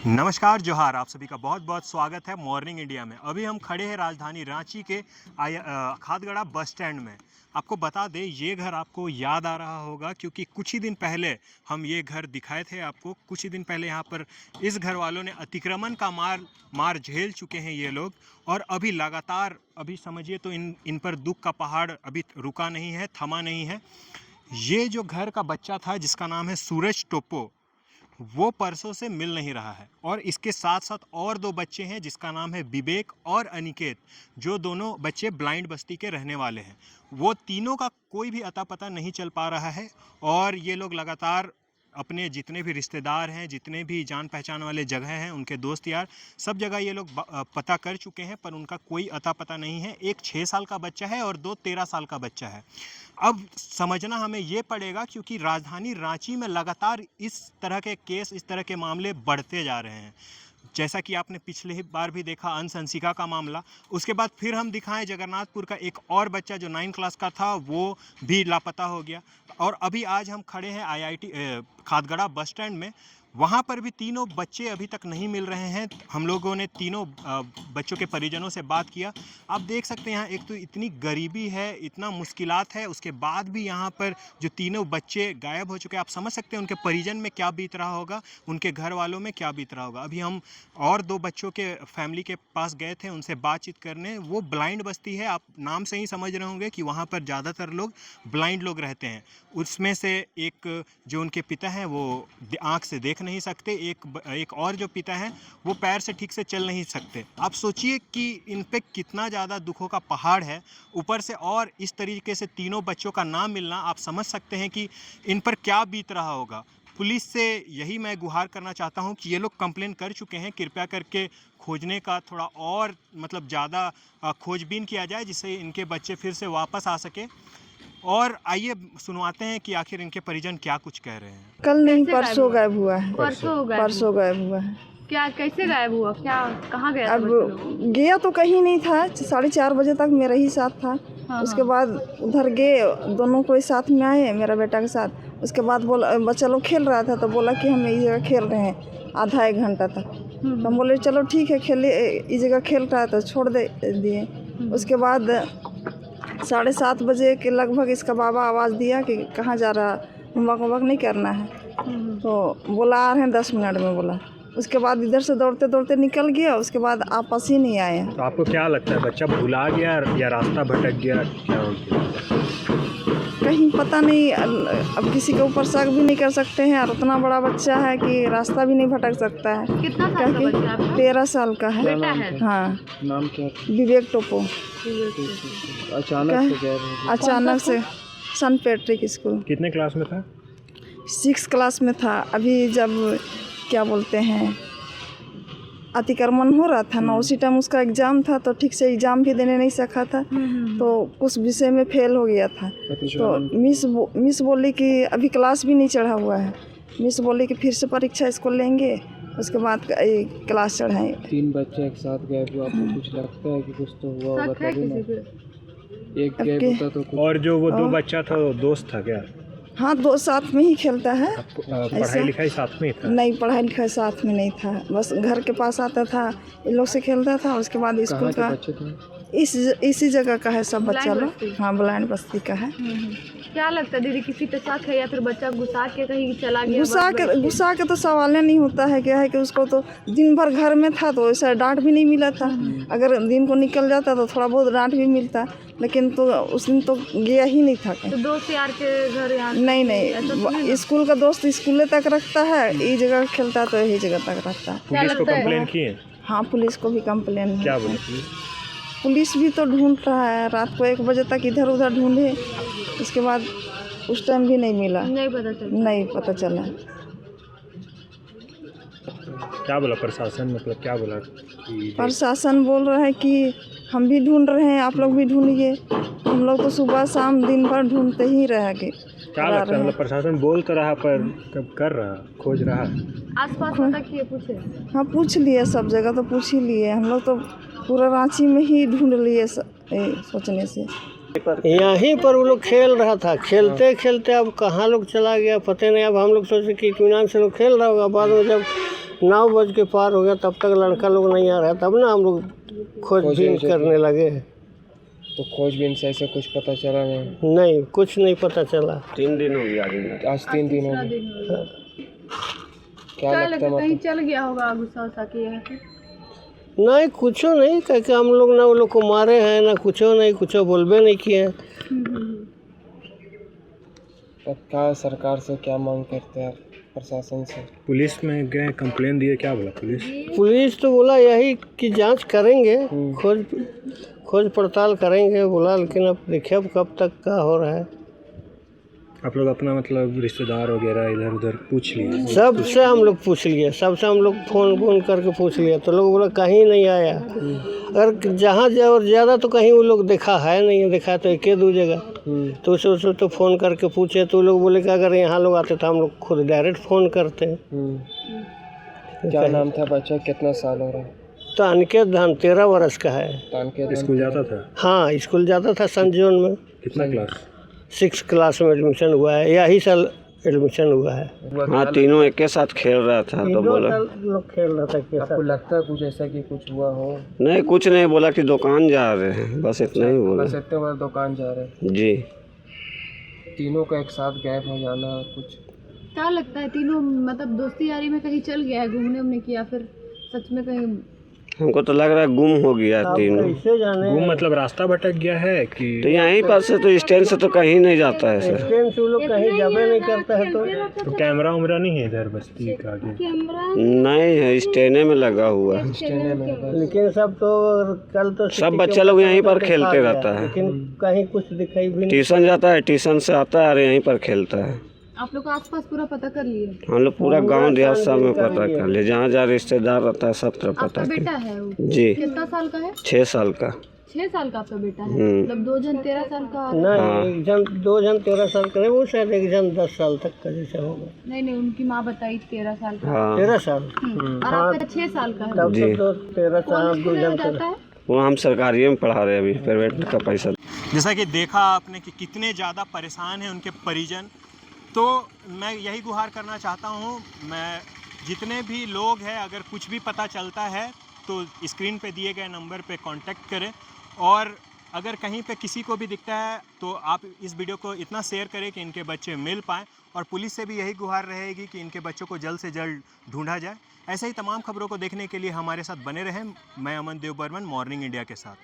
नमस्कार जोहार, आप सभी का बहुत बहुत स्वागत है मॉर्निंग इंडिया में। अभी हम खड़े हैं राजधानी रांची के खादगड़ा बस स्टैंड में। आपको बता दें, ये घर आपको याद आ रहा होगा क्योंकि कुछ ही दिन पहले हम ये घर दिखाए थे आपको। कुछ ही दिन पहले यहाँ पर इस घर वालों ने अतिक्रमण का मार झेल चुके हैं ये लोग, और अभी लगातार अभी समझिए तो इन पर दुख का पहाड़ अभी रुका नहीं है, थमा नहीं है। ये जो घर का बच्चा था जिसका नाम है सूरज टोप्पो, वो परसों से मिल नहीं रहा है। और इसके साथ साथ और दो बच्चे हैं जिसका नाम है विवेक और अनिकेत, जो दोनों बच्चे ब्लाइंड बस्ती के रहने वाले हैं। वो तीनों का कोई भी अता पता नहीं चल पा रहा है, और ये लोग लगातार अपने जितने भी रिश्तेदार हैं, जितने भी जान पहचान वाले जगह हैं, उनके दोस्त यार, सब जगह ये लोग पता कर चुके हैं, पर उनका कोई अता पता नहीं है। एक 6 साल का बच्चा है और दो 13 साल का बच्चा है। अब समझना हमें ये पड़ेगा क्योंकि राजधानी रांची में लगातार इस तरह के केस, इस तरह के मामले बढ़ते जा रहे हैं। जैसा कि आपने पिछले बार भी देखा अंश अंशिका का मामला, उसके बाद फिर हम दिखाएं जगन्नाथपुर का एक और बच्चा जो 9 क्लास का था, वो भी लापता हो गया। और अभी आज हम खड़े हैं IIT खादगड़ा बस स्टैंड में। वहाँ पर भी तीनों बच्चे अभी तक नहीं मिल रहे हैं। हम लोगों ने तीनों बच्चों के परिजनों से बात किया। आप देख सकते हैं यहाँ एक तो इतनी गरीबी है, इतना मुश्किलात है, उसके बाद भी यहाँ पर जो तीनों बच्चे गायब हो चुके हैं। आप समझ सकते हैं उनके परिजन में क्या बीत रहा होगा, उनके घर वालों में क्या बीत रहा होगा। अभी हम और दो बच्चों के फैमिली के पास गए थे उनसे बातचीत करने। वो ब्लाइंड बस्ती है, आप नाम से ही समझ रहे होंगे कि वहाँ पर ज़्यादातर लोग ब्लाइंड लोग रहते हैं। उसमें से एक जो उनके पिता हैं वो आँख से देख नहीं सकते, एक और जो पिता हैं वो पैर से ठीक से चल नहीं सकते। आप सोचिए कि इन पे कितना ज़्यादा दुखों का पहाड़ है। ऊपर से और इस तरीके से तीनों बच्चों का ना मिलना, आप समझ सकते हैं कि इन पर क्या बीत रहा होगा। पुलिस से यही मैं गुहार करना चाहता हूं कि ये लोग कंप्लेन कर चुके हैं, कृपया करके खोजने का थोड़ा और ज़्यादा खोजबीन किया जाए जिससे इनके बच्चे फिर से वापस आ सके। और आइए सुनवाते हैं कि आखिर इनके परिजन क्या कुछ कह रहे हैं। कल नहीं, परसों गायब हुआ है। परसों गायब हुआ है। क्या, कैसे गायब हुआ, क्या, कहाँ गया? अब गया तो कहीं नहीं था, 4:30 बजे तक मेरा ही साथ था। उसके बाद उधर गए, दोनों कोई साथ में आए मेरा बेटा के साथ। उसके बाद बोला, बच्चा लोग खेल रहा था तो बोला कि हम इस जगह खेल रहे हैं आधा एक घंटा तक। तो हम बोले चलो ठीक है, खेले, इस जगह खेल रहा है तो छोड़ दिए। उसके बाद 7:30 बजे के लगभग इसका बाबा आवाज़ दिया कि कहाँ जा रहा, होमवर्क नहीं करना है। तो बोला आ रहे हैं 10 मिनट में, बोला। उसके बाद इधर से दौड़ते दौड़ते निकल गया। उसके बाद आपस ही नहीं आया। तो आपको क्या लगता है, बच्चा भुला गया या रास्ता भटक गया, क्या हो गया? कहीं पता नहीं। अब किसी के ऊपर शक भी नहीं कर सकते हैं, और उतना बड़ा बच्चा है कि रास्ता भी नहीं भटक सकता है। कितना साल का बच्चा है? 13 साल का है। बेटा है? हाँ। नाम क्या? विवेक टोप्पो। अचानक से सन पैट्रिक स्कूल। कितने क्लास में था? 6 क्लास में था। अभी जब क्या बोलते हैं अतिक्रमण हो रहा था ना, उसी टाइम उसका एग्ज़ाम था, तो ठीक से एग्ज़ाम भी देने नहीं सका था। तो कुछ विषय में फेल हो गया था। तो मिस बोली कि अभी क्लास भी नहीं चढ़ा हुआ है। मिस बोली कि फिर से परीक्षा इसको लेंगे, उसके बाद क्लास चढ़ाएंगे। 3 बच्चे एक साथ गए, तो आपको कुछ लगता है कि कुछ तो हुआ होगा तभी ना? एक गए होता तो कुछ। और जो वो दो बच्चा था वो दोस्त था क्या? हाँ, 2 साथ में ही खेलता है। पढ़ाई लिखाई साथ में ही था? नहीं, पढ़ाई लिखाई साथ में नहीं था, बस घर के पास आता था, इन लोग से खेलता था। उसके बाद स्कूल का इसी जगह का है सब बच्चा लोग। हाँ, ब्लाइंड बस्ती का है। क्या लगता है दीदी, किसी के साथ है या फिर बच्चा घुसा के कहीं चला गया? गुस्सा के तो सवाल नहीं होता है। क्या है कि उसको तो दिन भर घर में था तो ऐसा डांट भी नहीं मिला था। अगर दिन को निकल जाता तो थोड़ा बहुत डांट भी मिलता, लेकिन तो उस दिन तो गया ही नहीं था। तो दोस्त यार के घर यहाँ? नहीं, स्कूल का दोस्त स्कूल तक रखता है, इस जगह खेलता तो यही जगह तक रखता है। पुलिस को कंप्लेन की है? हाँ, पुलिस को भी कंप्लेन। क्या बोली पुलिस भी तो ढूंढ रहा है, रात को 1 बजे तक इधर उधर ढूंढे, उसके बाद उस टाइम भी नहीं मिला। नहीं पता चला। क्या बोला प्रशासन, मतलब क्या बोला? प्रशासन बोल रहा है कि हम भी ढूंढ रहे हैं, आप लोग भी ढूंढिए। हम लोग तो सुबह शाम दिन भर ढूंढते ही रहेंगे। क्या लगता है, मतलब प्रशासन बोल तो रहा पर कब कर रहा, खोज रहा? आसपास पता किए, पूछे? हाँ, पूछ लिए, सब जगह तो पूछ ही लिए। हम लोग तो पूरा रांची में ही ढूंढ लिए सोचने से। यहीं पर वो लोग खेल रहा था, खेलते खेलते अब कहाँ लोग चला गया पता नहीं। अब हम लोग सोचे कि इत्मीनान से लोग खेल रहा होगा, बाद में जब 9 बज के पार हो गया, तब तक लड़का लोग नहीं आ रहा, तब ना हम लोग खोजबीन करने लगे। तो खोजबीन से ऐसे कुछ पता चला नहीं? नहीं, कुछ नहीं पता चला। 3 दिन हो गया आज 3 दिन हो गए। क्या लगता है कहीं चल गया होगा गुस्सा उसा किया है? नहीं, कुछ नहीं, क्योंकि हम लोग ना वो लोग को मारे हैं ना कुछ नहीं, कुछ बोलबे नहीं किए। अब क्या सरकार से क्या मांग करते हैं, प्रशासन से? पुलिस में गए, कंप्लेन दिए, क्या बोला पुलिस तो बोला यही कि जांच करेंगे, खोज पड़ताल करेंगे बोला, लेकिन अब देखिए अब कब तक का हो रहा है। आप लोग अपना मतलब रिश्तेदार वगैरह इधर उधर पूछ लिए? सबसे हम लोग पूछ लिए, सबसे हम लोग फ़ोन करके पूछ लिया, तो लोग बोला कहीं नहीं आया। अगर जहाँ और ज़्यादा तो कहीं वो लोग देखा है नहीं, देखा तो 1-2 जगह। तो उसे तो फ़ोन करके पूछे तो लोग बोले कि अगर यहाँ लोग आते तो हम लोग खुद डायरेक्ट फ़ोन करते हैं। क्या नाम था बच्चा, कितना साल हो रहा है? तो अनिकेत धान 13 वर्ष का है। स्कूल जाता था? हाँ, स्कूल जाता था संत जोन में। कितना क्लास? 6 क्लास में एडमिशन हुआ है, यही साल एडमिशन हुआ है। हाँ, तीनों एक के साथ खेल रहा था तो बोला लोग खेल रहा था के आपको लगता है कुछ ऐसा कि कुछ हुआ हो? नहीं, कुछ नहीं बोला कि दुकान जा रहे हैं, बस इतना ही बोला। बस इतने बड़ा दुकान जा रहे हैं? जी। तीनों का एक साथ गायब हो जाना, कुछ क्या लगता है तीनों मतलब दोस्ती यारी में कहीं चल गया है, घूमने उमने किया, फिर सच में कहीं? हमको तो लग रहा है गुम हो गया तीनों। कैसे जाने? गुम मतलब रास्ता भटक गया है कि? तो यहीं पर से तो स्टैंड से तो कहीं नहीं जाता है सर। स्टैंड से वो लोग कहीं जाबे नहीं करता है। तो कैमरा उमरा नहीं है इधर बस्ती का आगे? नहीं है, स्टैंड में लगा हुआ है। लेकिन सब तो कल तो सब बच्चे लोग यहीं पर खेलते रहता है। लेकिन कहीं कुछ दिखाई भी नहीं। ट्यूशन जाता है, ट्यूशन से आता है और यहीं पर खेलता है। आप लोग आसपास पूरा पता कर लिए? हम लोग पूरा गांव देहात सब में पता कर लिए, जहाँ जहाँ रिश्तेदार रहता है सब तरफ पता आपका कर। बेटा है वो? जी। कितना साल का है? 6 साल का। 6 साल का आपका बेटा है? मतलब 2 जन 13 साल का? नहीं, एक जन 2 जन 13 साल का है, वो शायद एक जन 10 साल तक का जैसा होगा। नहीं, उनकी माँ बताई 13 साल का। हाँ, 13 साल। और आपका 6 साल का है? तब जी। तो 13 साल 2 जन जाता है? वो हम सरकारी में पढ़ा रहे हैं अभी, प्राइवेट का पैसा। जैसा कि देखा आपने कि कितने ज़्यादा परेशान हैं उनके परिजन, तो मैं यही गुहार करना चाहता हूँ, मैं जितने भी लोग हैं अगर कुछ भी पता चलता है तो स्क्रीन पे दिए गए नंबर पे कांटेक्ट करें, और अगर कहीं पे किसी को भी दिखता है तो आप इस वीडियो को इतना शेयर करें कि इनके बच्चे मिल पाएँ, और पुलिस से भी यही गुहार रहेगी कि इनके बच्चों को जल्द से जल्द ढूंढा जाए। ऐसे ही तमाम खबरों को देखने के लिए हमारे साथ बने रहें। मैं अमन देव बर्मन, मॉर्निंग इंडिया के साथ।